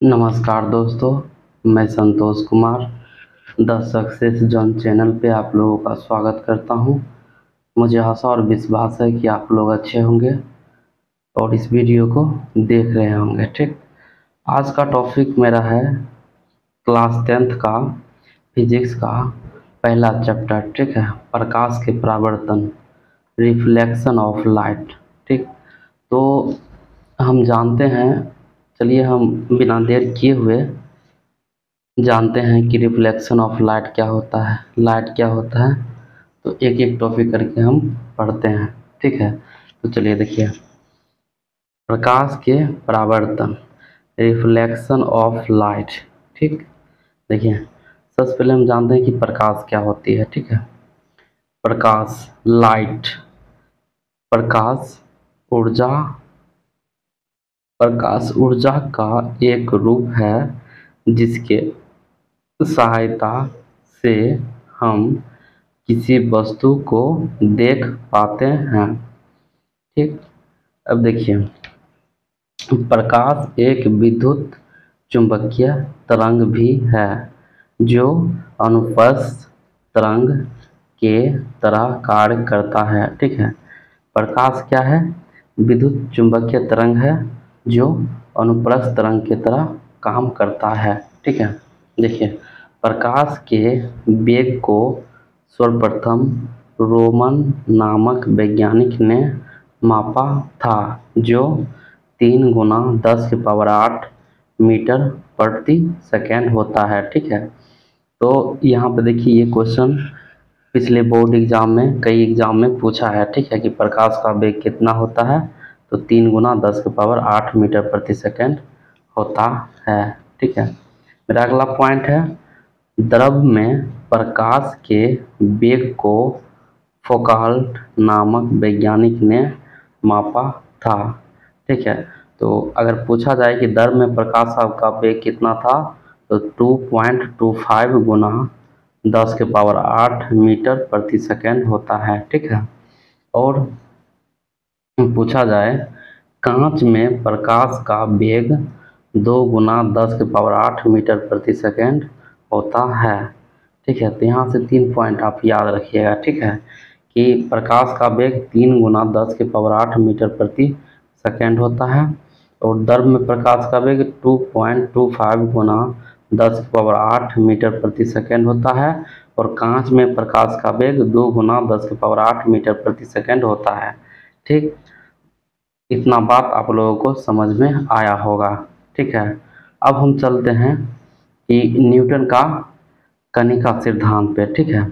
नमस्कार दोस्तों, मैं Santosh Kumar the success zone channel पे आप लोगों का स्वागत करता हूं। मुझे आशा और विश्वास है कि आप लोग अच्छे होंगे और इस वीडियो को देख रहे होंगे। ठीक, आज का टॉपिक मेरा है क्लास 10th का फिजिक्स का पहला चैप्टर। ठीक है, प्रकाश के परावर्तन, रिफ्लेक्शन ऑफ लाइट। ठीक, तो हम जानते हैं, चलिए हम बिना देर किए हुए जानते हैं कि रिफ्लेक्शन ऑफ लाइट क्या होता है, लाइट क्या होता है। तो एक एक टॉपिक करके हम पढ़ते हैं। ठीक है, तो चलिए देखिए, प्रकाश के परावर्तन, रिफ्लेक्शन ऑफ लाइट। ठीक, देखिए सबसे पहले हम जानते हैं कि प्रकाश क्या होती है। ठीक है, प्रकाश, लाइट, प्रकाश ऊर्जा, प्रकाश ऊर्जा का एक रूप है जिसके सहायता से हम किसी वस्तु को देख पाते हैं। ठीक, अब देखिए, प्रकाश एक विद्युत चुंबकीय तरंग भी है जो अनुप्रस्थ तरंग के तरह कार्य करता है। ठीक है, प्रकाश क्या है? विद्युत चुंबकीय तरंग है जो अनुप्रस्थ तरंग की तरह काम करता है। ठीक है, देखिए, प्रकाश के वेग को सर्वप्रथम रोमन नामक वैज्ञानिक ने मापा था, जो 3 गुना 10⁸ मीटर प्रति सेकेंड होता है। ठीक है, तो यहाँ पे देखिए, ये क्वेश्चन पिछले बोर्ड एग्जाम में, कई एग्जाम में पूछा है। ठीक है, कि प्रकाश का वेग कितना होता है, तो 3 गुना 10⁸ मीटर प्रति सेकेंड होता है। ठीक है, मेरा अगला पॉइंट है, द्रव में प्रकाश के वेग को फौकॉल्ट नामक वैज्ञानिक ने मापा था। ठीक है, तो अगर पूछा जाए कि द्रव में प्रकाश का वेग कितना था, तो 2.25 गुना 10⁸ मीटर प्रति सेकेंड होता है। ठीक है, और पूछा जाए कांच में प्रकाश का वेग 2 गुना 10⁸ मीटर प्रति सेकेंड होता है। ठीक है, तो यहाँ से 3 पॉइंट आप याद रखिएगा। ठीक है, कि प्रकाश का वेग 3 गुना 10⁸ मीटर प्रति सेकेंड होता है, और द्रव में प्रकाश का वेग 2.25 गुना 10⁸ मीटर प्रति सेकेंड होता है, और कांच में प्रकाश का वेग 2 गुना 10⁸ मीटर प्रति सेकेंड होता है। ठीक, इतना बात आप लोगों को समझ में आया होगा। ठीक है, अब हम चलते हैं कि न्यूटन का कणिका सिद्धांत पे। ठीक है,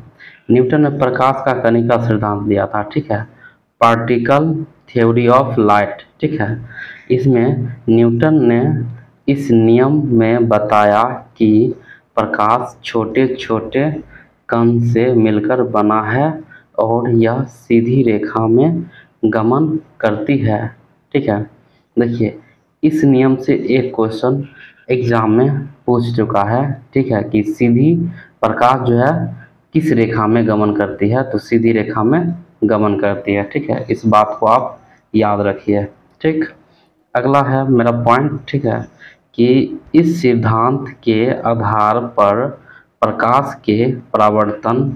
न्यूटन ने प्रकाश का कणिका सिद्धांत दिया था। ठीक है, पार्टिकल थ्योरी ऑफ लाइट। ठीक है, इसमें न्यूटन ने इस नियम में बताया कि प्रकाश छोटे छोटे कण से मिलकर बना है और यह सीधी रेखा में गमन करती है। ठीक है, देखिए, इस नियम से एक क्वेश्चन एग्जाम में पूछ चुका है। ठीक है, कि सीधी प्रकाश जो है किस रेखा में गमन करती है, तो सीधी रेखा में गमन करती है। ठीक है, इस बात को आप याद रखिए। ठीक, अगला है मेरा पॉइंट। ठीक है, कि इस सिद्धांत के आधार पर प्रकाश के परावर्तन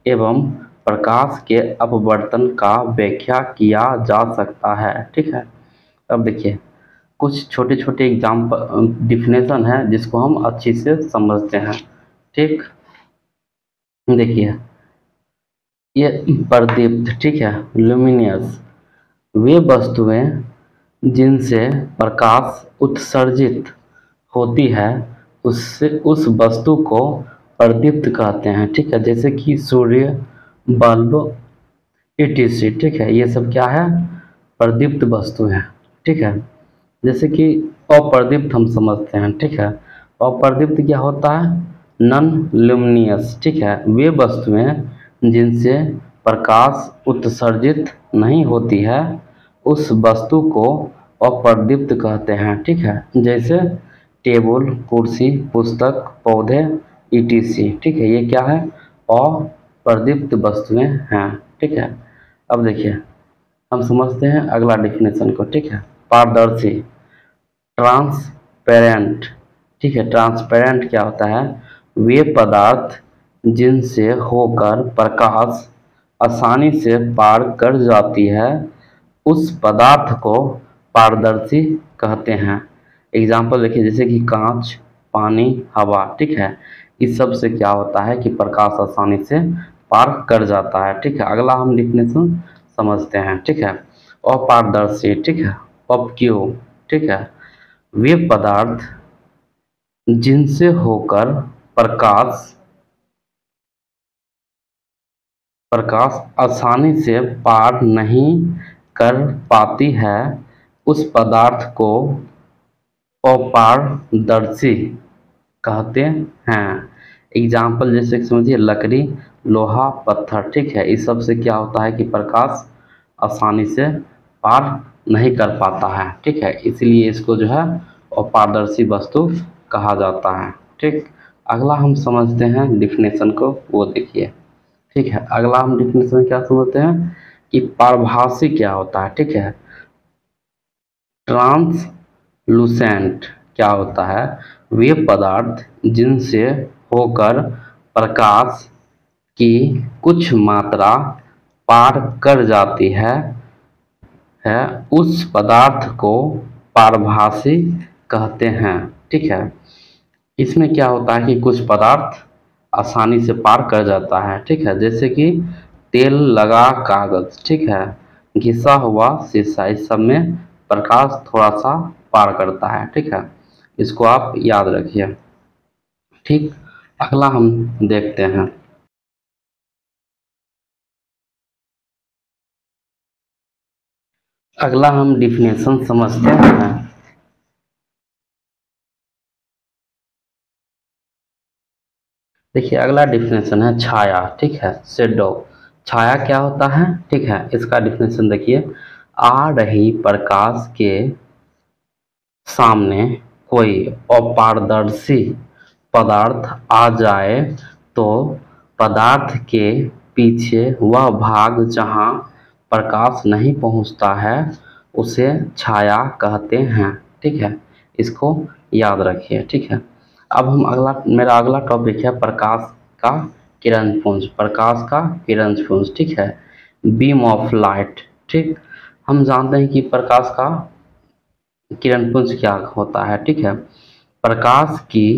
एवं प्रकाश के अपवर्तन का व्याख्या किया जा सकता है। ठीक है, अब देखिए, कुछ छोटे छोटे एग्जाम्पल डिफिनेशन है जिसको हम अच्छी से समझते हैं। ठीक, देखिए, ये प्रदीप्त, ठीक है, ल्यूमिनियस, वे वस्तुएं जिनसे प्रकाश उत्सर्जित होती है उससे उस वस्तु को प्रदीप्त कहते हैं। ठीक है, जैसे कि सूर्य, बल्ब, etc। ठीक है, ये सब क्या है? प्रदीप्त वस्तु है। ठीक है, जैसे कि अप्रदीप्त हम समझते हैं। ठीक है, अप्रदीप्त क्या होता है? Non luminous. ठीक है, वे वस्तुएं जिनसे प्रकाश उत्सर्जित नहीं होती है उस वस्तु को अप्रदीप्त कहते हैं। ठीक है, जैसे टेबल, कुर्सी, पुस्तक, पौधे, etc। ठीक है, ये क्या है? अप्रदीप्त वस्तुएं हैं। ठीक है, अब देखिए, हम समझते हैं अगला डेफिनेशन को। ठीक है, पारदर्शी, ट्रांसपेरेंट, ठीक है। ट्रांसपेरेंट क्या होता है? वे पदार्थ जिनसे होकर प्रकाश आसानी से पार कर जाती है, उस पदार्थ को पारदर्शी कहते हैं। एग्जाम्पल देखिए, जैसे कि कांच, पानी, हवा, ठीक है। इस सब से क्या होता है कि प्रकाश आसानी से पार कर जाता है, ठीक है। अगला हम डिफिनेशन समझते हैं, ठीक है। अपारदर्शी, ठीक है, ऑब्स्क्यूर, ठीक है। वे पदार्थ जिनसे होकर प्रकाश प्रकाश आसानी से पार नहीं कर पाती है, उस पदार्थ को अपारदर्शी कहते हैं। एग्जाम्पल जैसे कि समझिए, लकड़ी, लोहा, पत्थर, ठीक है। इस सब से क्या होता है कि प्रकाश आसानी से पार नहीं कर पाता है, ठीक है। इसलिए इसको जो है अपारदर्शी वस्तु कहा जाता है, ठीक। अगला हम समझते हैं डिफिनेशन को, वो देखिए, ठीक है। अगला हम डिफिनेशन क्या समझते हैं कि पारभासी क्या होता है, ठीक है। ट्रांसलूसेंट क्या होता है? वे पदार्थ जिनसे होकर प्रकाश की कुछ मात्रा पार कर जाती है उस पदार्थ को पारभासी कहते हैं, ठीक है। इसमें क्या होता है कि कुछ पदार्थ आसानी से पार कर जाता है, ठीक है। जैसे कि तेल लगा कागज, ठीक है, घिसा हुआ शीशा, इस सब में प्रकाश थोड़ा सा पार करता है, ठीक है। इसको आप याद रखिए, ठीक। अगला हम देखते हैं। अगला हम डिफिनेशन समझते हैं। देखिए, अगला डिफिनेशन है छाया, ठीक है, शेडो। छाया क्या होता है, ठीक है। इसका डिफिनेशन देखिए, आ रही प्रकाश के सामने कोई अपारदर्शी पदार्थ आ जाए तो पदार्थ के पीछे वह भाग जहां प्रकाश नहीं पहुंचता है उसे छाया कहते हैं, ठीक है। इसको याद रखिए, ठीक है। अब हम मेरा अगला टॉपिक है प्रकाश का किरण पुंज। प्रकाश का किरण पुंज, ठीक है, बीम ऑफ लाइट, ठीक। हम जानते हैं कि प्रकाश का किरण पुंज क्या होता है, ठीक है। प्रकाश की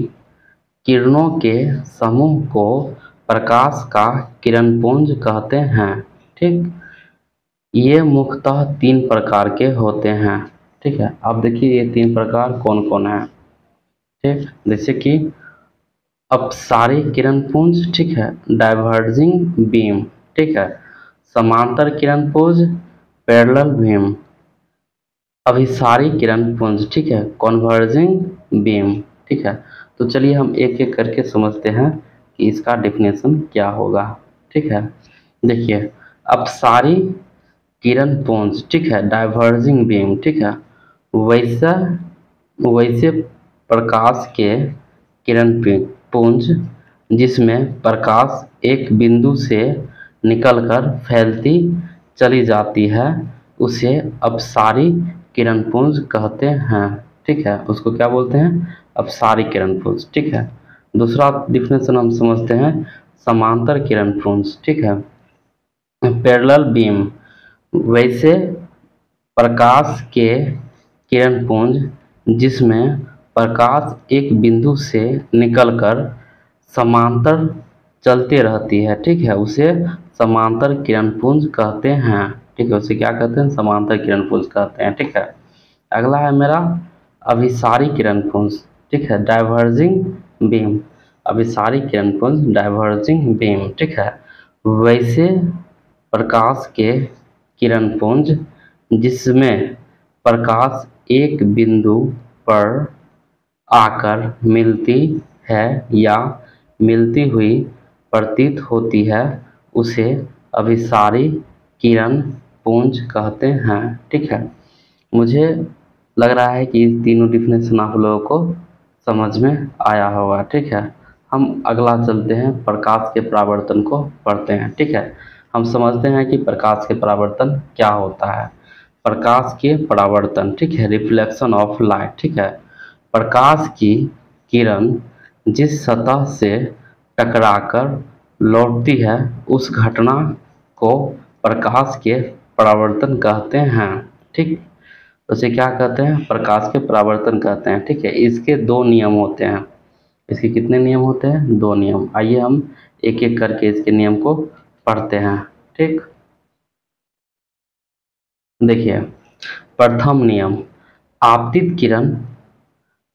किरणों के समूह को प्रकाश का किरण पुंज कहते हैं, ठीक। ये मुख्यतः 3 प्रकार के होते हैं, ठीक है। अब देखिए ये 3 प्रकार कौन कौन है, ठीक। जैसे कि अपसारी किरण पुंज, ठीक है, डाइवर्जिंग बीम, ठीक है, समांतर किरण पुंज, पैरेलल बीम, अभिसारी किरण पुंज, ठीक है, कन्वर्जिंग बीम, ठीक है। तो चलिए हम एक एक करके समझते हैं कि इसका डेफिनेशन क्या होगा, ठीक है। देखिए, अपसारी किरण पुंज, ठीक है, डाइवर्जिंग बीम, ठीक है, वैसा वैसे प्रकाश के किरण पुंज जिसमें प्रकाश एक बिंदु से निकलकर फैलती चली जाती है उसे अपसारी किरण पुंज कहते हैं, ठीक है। उसको क्या बोलते हैं? अपसारी किरण पुंज, ठीक है। दूसरा डिफिनेशन हम समझते हैं समांतर किरण पुंज, ठीक है, पैरेलल बीम, वैसे प्रकाश के किरण पुंज जिसमें प्रकाश एक बिंदु से निकलकर समांतर चलते रहती है, ठीक है, उसे समांतर किरण पुंज कहते हैं, ठीक है। उसे क्या कहते हैं? समांतर किरण पुंज कहते हैं, ठीक है। अगला है मेरा अभिसारी किरण पुंज, ठीक है, डाइवर्जिंग बीम, अभिसारी किरण पुंज, डाइवर्जिंग बीम, ठीक है, वैसे प्रकाश के किरण पुंज जिसमें प्रकाश एक बिंदु पर आकर मिलती है या मिलती हुई प्रतीत होती है उसे अभिसारी किरण पुंज कहते हैं, ठीक है। मुझे लग रहा है कि इस तीनों डिफिनेशन आप लोगों को समझ में आया होगा, ठीक है। हम अगला चलते हैं, प्रकाश के परावर्तन को पढ़ते हैं, ठीक है। हम समझते हैं कि प्रकाश के परावर्तन क्या होता है। प्रकाश के परावर्तन, ठीक है, रिफ्लेक्शन ऑफ लाइट, ठीक है, प्रकाश की किरण जिस सतह से टकराकर लौटती है उस घटना को प्रकाश के परावर्तन कहते हैं। ठीक, तो इसे क्या कहते हैं? प्रकाश के परावर्तन कहते हैं। ठीक है, इसके दो नियम होते हैं। इसके कितने नियम होते हैं? दो नियम। आइए हम एक एक करके इसके नियम को पढ़ते हैं। ठीक, देखिए, प्रथम नियम, आपतित किरण,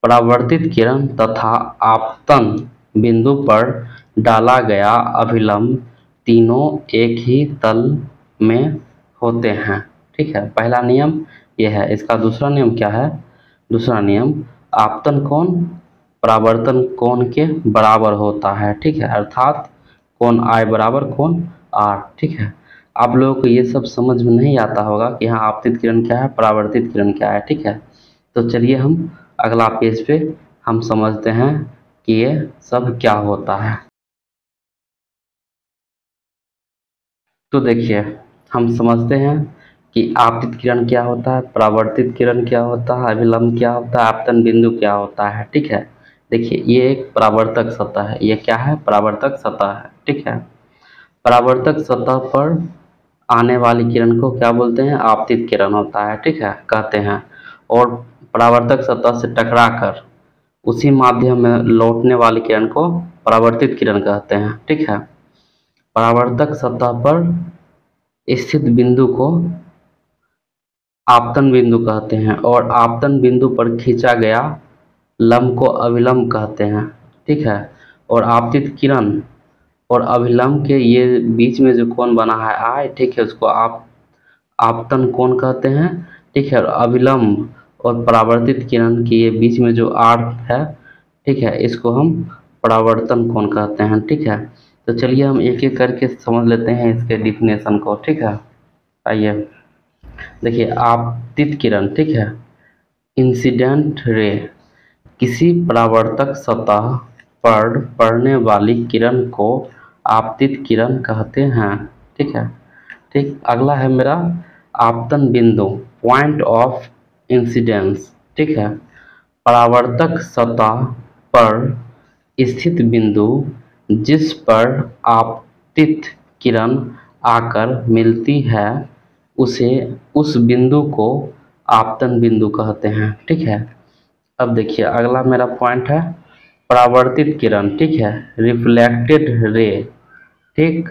परावर्तित किरण तथा आपतन बिंदु पर डाला गया अभिलंब तीनों एक ही तल में होते हैं। ठीक है, पहला नियम यह है। इसका दूसरा नियम क्या है? दूसरा नियम, आपतन कोण परावर्तन कोण के बराबर होता है। ठीक है, अर्थात कोण I बराबर कोण R। ठीक है, आप लोगों को ये सब समझ में नहीं आता होगा कि यहाँ आपतित किरण क्या है, परावर्तित किरण क्या है। ठीक है, तो चलिए हम अगला पेज पे हम समझते हैं कि ये सब क्या होता है। तो देखिए, हम समझते हैं कि आपतित किरण क्या होता है, परावर्तित किरण क्या होता है, अभिलंब क्या होता है, आपतन बिंदु क्या होता है। ठीक है, देखिए, ये एक परावर्तक सतह है। ये क्या है? परावर्तक सतह है। ठीक है, परावर्तक सतह पर आने वाली किरण को क्या बोलते हैं? आपतित किरण होता है। ठीक है, कहते हैं। और परावर्तक सतह से टकराकर उसी माध्यम में लौटने वाली किरण को परावर्तित किरण कहते हैं। ठीक है, परावर्तक सतह पर स्थित बिंदु को आपतन बिंदु कहते हैं और आपतन बिंदु पर खींचा गया लंब को अभिलंब कहते हैं। ठीक है, और आपतित किरण और अभिलंब के ये बीच में जो कोण बना है I, ठीक है, उसको आप आपतन कोण कहते हैं। ठीक है, और अभिलंब और परावर्तित किरण के ये बीच में जो R है, ठीक है, इसको हम परावर्तन कोण कहते हैं। ठीक है, तो चलिए हम एक एक करके समझ लेते हैं इसके डिफिनेशन को। ठीक है, आइए, देखिए, आपतित किरण, ठीक है, इंसिडेंट रे, किसी परावर्तक सतह पर पड़ने वाली किरण को आपतित किरण कहते हैं। ठीक है, ठीक, अगला है मेरा आपतन बिंदु, पॉइंट ऑफ इंसिडेंस। ठीक है, परावर्तक सतह पर स्थित बिंदु जिस पर आपतित किरण आकर मिलती है उसे उस बिंदु को आपतन बिंदु कहते हैं। ठीक है, अब देखिए, अगला मेरा पॉइंट है परावर्तित किरण। ठीक है, रिफ्लेक्टेड रे। ठीक,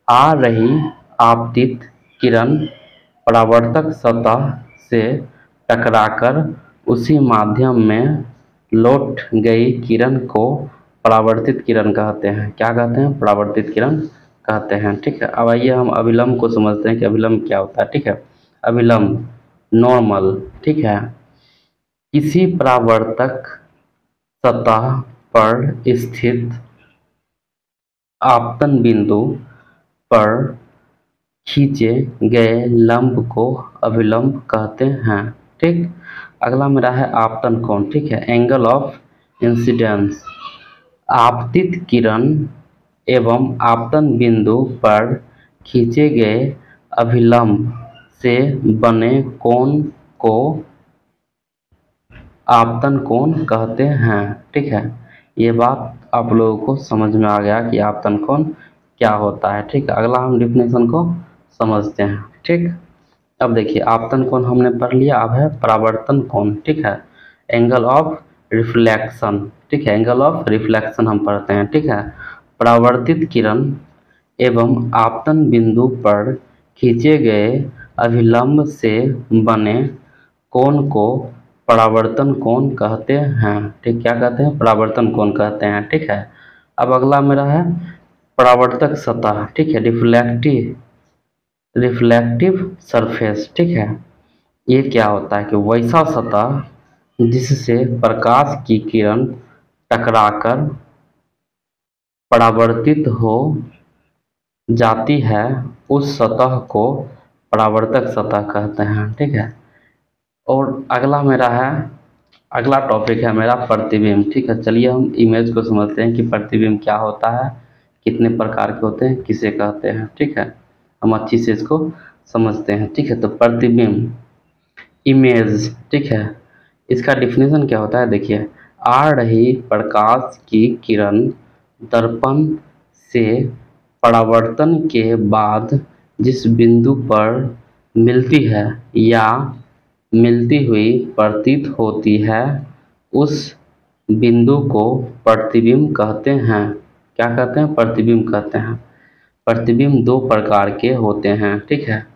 आ रही आपतित किरण परावर्तक सतह से टकराकर उसी माध्यम में लौट गई किरण को परावर्तित किरण कहते हैं। क्या कहते हैं? परावर्तित किरण कहते हैं। ठीक है, अब आइए हम अभिलंब को समझते हैं कि अभिलंब क्या होता है। ठीक है, अभिलंब नॉर्मल, ठीक है, किसी परावर्तक सतह पर स्थित आपतन बिंदु पर खींचे गए लंब को अभिलंब कहते हैं। ठीक, अगला मेरा है आपतन कोण। ठीक है, एंगल ऑफ इंसिडेंस, आपतित किरण एवं आपतन बिंदु पर खींचे गए अभिलंब से बने कोण को आपतन कोण कहते हैं। ठीक है, ये बात आप लोगों को समझ में आ गया कि आपतन कोण क्या होता है। ठीक, अगला हम डिफिनेशन को समझते हैं। ठीक, अब देखिए, आपतन कोण हमने पढ़ लिया, अब है परावर्तन कोण। ठीक है, एंगल ऑफ रिफ्लेक्शन। ठीक है, एंगल ऑफ रिफ्लेक्शन हम पढ़ते हैं। ठीक है, परावर्तित किरण एवं आपतन बिंदु पर खींचे गए अभिलंब से बने कोण को परावर्तन कोण कहते हैं। ठीक, क्या कहते हैं? परावर्तन कोण कहते हैं। ठीक है, अब अगला मेरा है परावर्तक सतह। ठीक है, रिफ्लेक्टिव सरफेस। ठीक है, ये क्या होता है कि वैसा सतह जिससे प्रकाश की किरण टकराकर परावर्तित हो जाती है उस सतह को परावर्तक सतह कहते हैं। ठीक है, और अगला मेरा है, अगला टॉपिक है मेरा प्रतिबिंब। ठीक है, चलिए हम इमेज को समझते हैं कि प्रतिबिंब क्या होता है, कितने प्रकार के होते हैं, किसे कहते हैं। ठीक है, हम अच्छी से इसको समझते हैं। ठीक है, तो प्रतिबिंब इमेज, ठीक है, इसका डिफिनेशन क्या होता है? देखिए, आ रही प्रकाश की किरण दर्पण से परावर्तन के बाद जिस बिंदु पर मिलती है या मिलती हुई प्रतीत होती है, उस बिंदु को प्रतिबिंब कहते हैं। क्या कहते हैं? प्रतिबिंब कहते हैं। प्रतिबिंब दो प्रकार के होते हैं, ठीक है।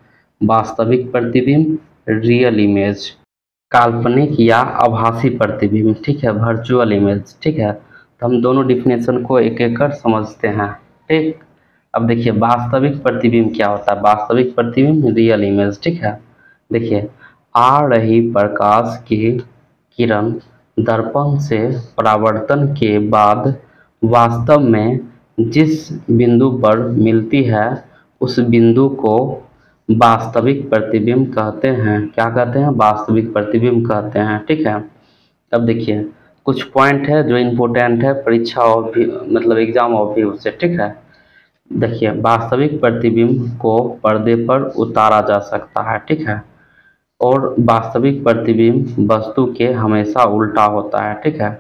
वास्तविक प्रतिबिंब, रियल इमेज, काल्पनिक या आभासी प्रतिबिंब, ठीक है, वर्चुअल इमेज, ठीक है। तो हम दोनों डिफिनेशन को एक एक कर समझते हैं, ठीक। अब देखिए वास्तविक प्रतिबिंब क्या होता है। वास्तविक प्रतिबिंब, रियल इमेज, ठीक है। देखिए, आ रही प्रकाश की किरण दर्पण से परावर्तन के बाद वास्तव में जिस बिंदु पर मिलती है, उस बिंदु को वास्तविक प्रतिबिंब कहते हैं। क्या कहते हैं? वास्तविक प्रतिबिंब कहते हैं, ठीक है। अब देखिए कुछ पॉइंट है जो इम्पोर्टेंट है परीक्षा और भी, मतलब एग्जाम और भी उससे, ठीक है। देखिए वास्तविक प्रतिबिंब को पर्दे पर उतारा जा सकता है, ठीक है। और वास्तविक प्रतिबिंब वस्तु के हमेशा उल्टा होता है, ठीक है।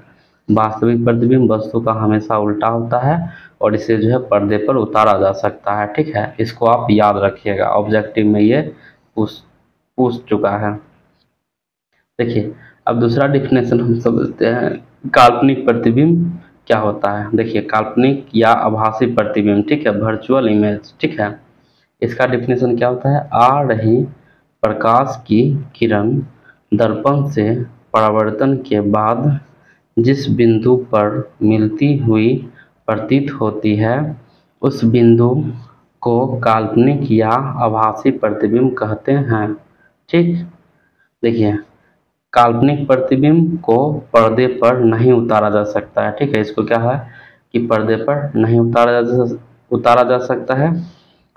वास्तविक प्रतिबिंब वस्तु का हमेशा उल्टा होता है और इसे जो है पर्दे पर उतारा जा सकता है, ठीक है। इसको आप याद रखिएगा, ऑब्जेक्टिव में ये पूछ चुका है। देखिए अब दूसरा डिफिनेशन हम समझते हैं, काल्पनिक प्रतिबिंब क्या होता है। देखिए काल्पनिक या आभासी प्रतिबिंब, ठीक है, वर्चुअल इमेज, ठीक है। इसका डिफिनेशन क्या होता है? आ रही प्रकाश की किरण दर्पण से परावर्तन के बाद जिस बिंदु पर मिलती हुई प्रतीत होती है, उस बिंदु को काल्पनिक या आभासी प्रतिबिंब कहते हैं, ठीक। देखिए काल्पनिक प्रतिबिंब को पर्दे पर नहीं उतारा जा सकता है, ठीक है। इसको क्या है कि पर्दे पर नहीं उतारा जा सकता है।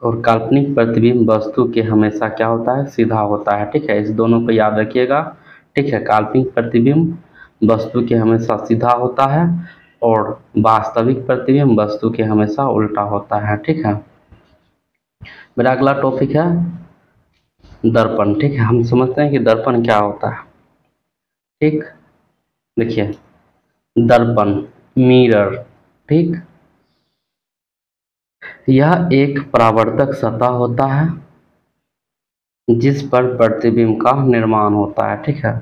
और काल्पनिक प्रतिबिंब वस्तु के हमेशा क्या होता है? सीधा होता है, ठीक है। इस दोनों को याद रखिएगा, ठीक है। काल्पनिक प्रतिबिंब वस्तु के हमेशा सीधा होता है और वास्तविक प्रतिबिंब वस्तु के हमेशा उल्टा होता है, ठीक है। मेरा अगला टॉपिक है दर्पण, ठीक है। हम समझते हैं कि दर्पण क्या होता है, ठीक। देखिए दर्पण, मिरर, ठीक, यह एक परावर्तक सतह होता है जिस पर प्रतिबिंब का निर्माण होता है, ठीक है।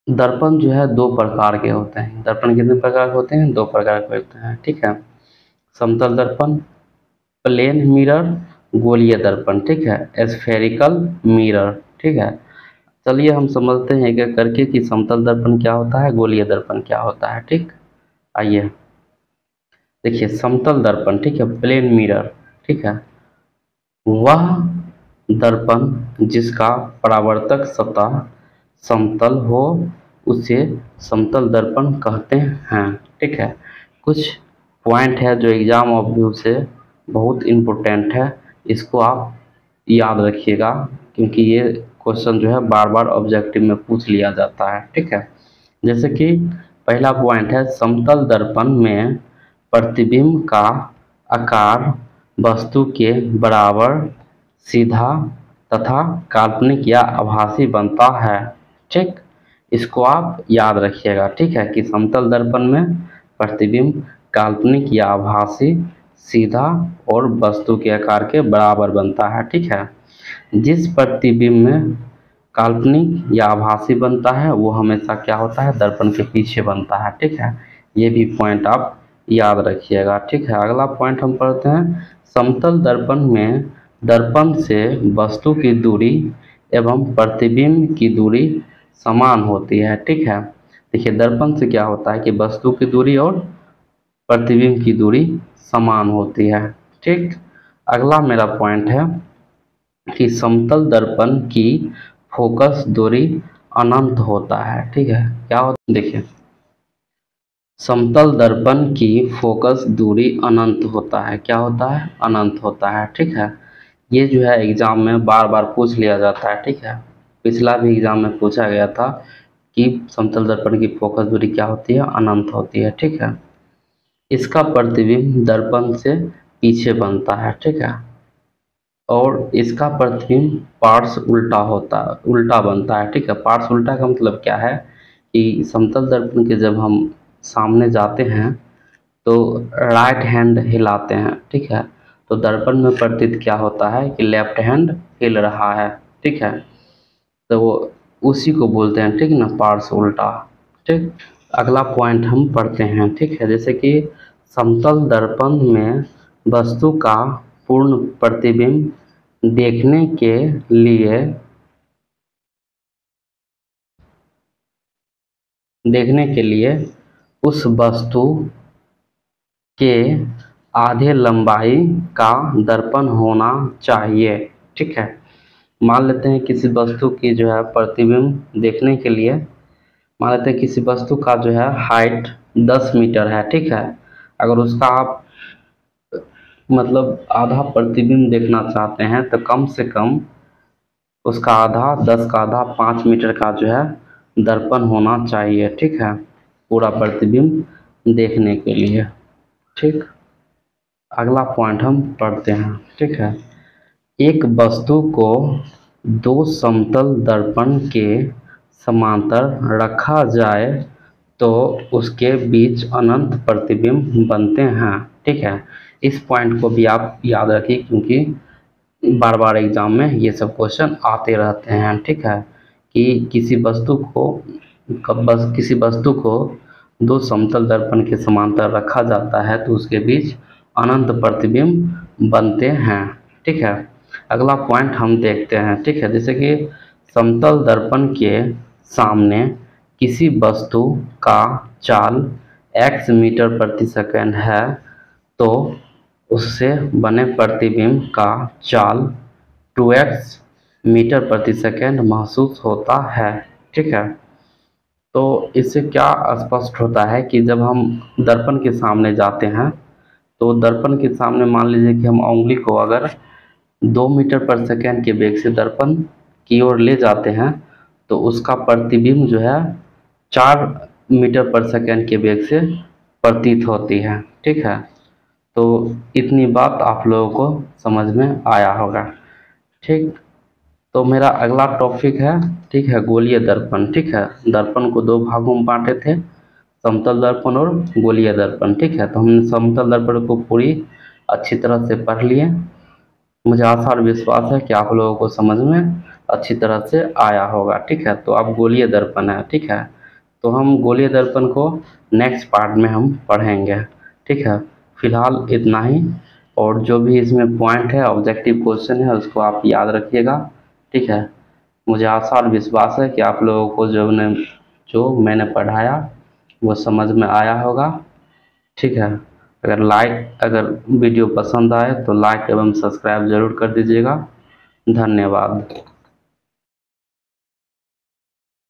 दर्पण जो है दो प्रकार के होते हैं। दर्पण कितने प्रकार के होते हैं? दो प्रकार के होते हैं, ठीक है। समतल दर्पण, प्लेन मिरर, गोलीय दर्पण, ठीक है, स्फेरिकल मिरर, ठीक है। चलिए हम समझते हैं एक एक करके कि समतल दर्पण क्या होता है, गोलीय दर्पण क्या होता है, ठीक। आइए देखिए समतल दर्पण, ठीक है, प्लेन मिरर, ठीक है, वह दर्पण जिसका परावर्तक सतह समतल हो उसे समतल दर्पण कहते हैं, ठीक है। कुछ पॉइंट है जो एग्जाम ऑब्जेक्टिव से बहुत इम्पोर्टेंट है, इसको आप याद रखिएगा क्योंकि ये क्वेश्चन जो है बार बार ऑब्जेक्टिव में पूछ लिया जाता है, ठीक है। जैसे कि पहला पॉइंट है, समतल दर्पण में प्रतिबिंब का आकार वस्तु के बराबर, सीधा तथा काल्पनिक या आभासी बनता है, ठीक। इसको आप याद रखिएगा, ठीक है, कि समतल दर्पण में प्रतिबिंब काल्पनिक या आभासी, सीधा और वस्तु के आकार के बराबर बनता है, ठीक है। जिस प्रतिबिंब में काल्पनिक या आभासी बनता है वो हमेशा क्या होता है? दर्पण के पीछे बनता है, ठीक है। ये भी पॉइंट आप याद रखिएगा, ठीक है। अगला पॉइंट हम पढ़ते हैं, समतल दर्पण में दर्पण से वस्तु की दूरी एवं प्रतिबिंब की दूरी समान होती है, ठीक है। देखिए दर्पण से क्या होता है कि वस्तु की दूरी और प्रतिबिंब की दूरी समान होती है, ठीक। अगला मेरा पॉइंट है कि समतल दर्पण की फोकस दूरी अनंत होता है, ठीक है। क्या होता है? देखिए समतल दर्पण की फोकस दूरी अनंत होता है। क्या होता है? अनंत होता है, ठीक है। ये जो है एग्जाम में बार बार पूछ लिया जाता है, ठीक है। पिछला भी एग्जाम में पूछा गया था कि समतल दर्पण की फोकस दूरी क्या होती है? अनंत होती है, ठीक है। इसका प्रतिबिंब दर्पण से पीछे बनता है, ठीक है, और इसका प्रतिबिंब पार्श्व उल्टा बनता है, ठीक है। पार्श्व उल्टा का मतलब क्या है कि समतल दर्पण के जब हम सामने जाते हैं तो राइट हैंड हिलाते हैं, ठीक है, तो दर्पण में प्रतीत क्या होता है कि लेफ्ट हैंड हिल रहा है, ठीक है, तो वो उसी को बोलते हैं, ठीक ना, पार्श्व उल्टा। ठीक, अगला पॉइंट हम पढ़ते हैं, ठीक है, जैसे कि समतल दर्पण में वस्तु का पूर्ण प्रतिबिंब देखने के लिए उस वस्तु के आधे लंबाई का दर्पण होना चाहिए, ठीक है। मान लेते हैं किसी वस्तु की जो है प्रतिबिंब देखने के लिए, मान लेते हैं किसी वस्तु का जो है हाइट 10 मीटर है, ठीक है। अगर उसका आप मतलब आधा प्रतिबिंब देखना चाहते हैं तो कम से कम उसका आधा, 10 का आधा 5 मीटर का जो है दर्पण होना चाहिए, ठीक है, पूरा प्रतिबिंब देखने के लिए। ठीक, अगला पॉइंट हम पढ़ते हैं, ठीक है। एक वस्तु को दो समतल दर्पण के समांतर रखा जाए तो उसके बीच अनंत प्रतिबिंब बनते हैं, ठीक है। इस पॉइंट को भी आप याद रखिए क्योंकि बार बार एग्जाम में ये सब क्वेश्चन आते रहते हैं, ठीक है, कि किसी वस्तु को दो समतल दर्पण के समांतर रखा जाता है तो उसके बीच अनंत प्रतिबिंब बनते हैं, ठीक है। अगला पॉइंट हम देखते हैं, ठीक है, जैसे कि समतल दर्पण के सामने किसी वस्तु का चाल x मीटर प्रति सेकंड है तो उससे बने प्रतिबिंब का चाल 2x मीटर प्रति सेकंड महसूस होता है, ठीक है। तो इससे क्या स्पष्ट होता है कि जब हम दर्पण के सामने जाते हैं तो दर्पण के सामने मान लीजिए कि हम उंगली को अगर 2 मीटर पर सेकंड के वेग से दर्पण की ओर ले जाते हैं तो उसका प्रतिबिंब जो है 4 मीटर पर सेकंड के वेग से प्रतीत होती है, ठीक है। तो इतनी बात आप लोगों को समझ में आया होगा, ठीक। तो मेरा अगला टॉपिक है, ठीक है, गोलीय दर्पण, ठीक है। दर्पण को दो भागों में बांटे थे, समतल दर्पण और गोलीय दर्पण, ठीक है। तो हमने समतल दर्पण को पूरी अच्छी तरह से पढ़ लिए। मुझे आशा और विश्वास है कि आप लोगों को समझ में अच्छी तरह से आया होगा, ठीक है। तो अब गोलीय दर्पण है, ठीक है, तो हम गोलीय दर्पण को नेक्स्ट पार्ट में हम पढ़ेंगे, ठीक है। फिलहाल इतना ही, और जो भी इसमें पॉइंट है, ऑब्जेक्टिव क्वेश्चन है, उसको आप याद रखिएगा, ठीक है। मुझे आशा और विश्वास है कि आप लोगों को जो मैंने पढ़ाया वो समझ में आया होगा, ठीक है। अगर वीडियो पसंद आए तो लाइक एवं सब्सक्राइब जरूर कर दीजिएगा। धन्यवाद।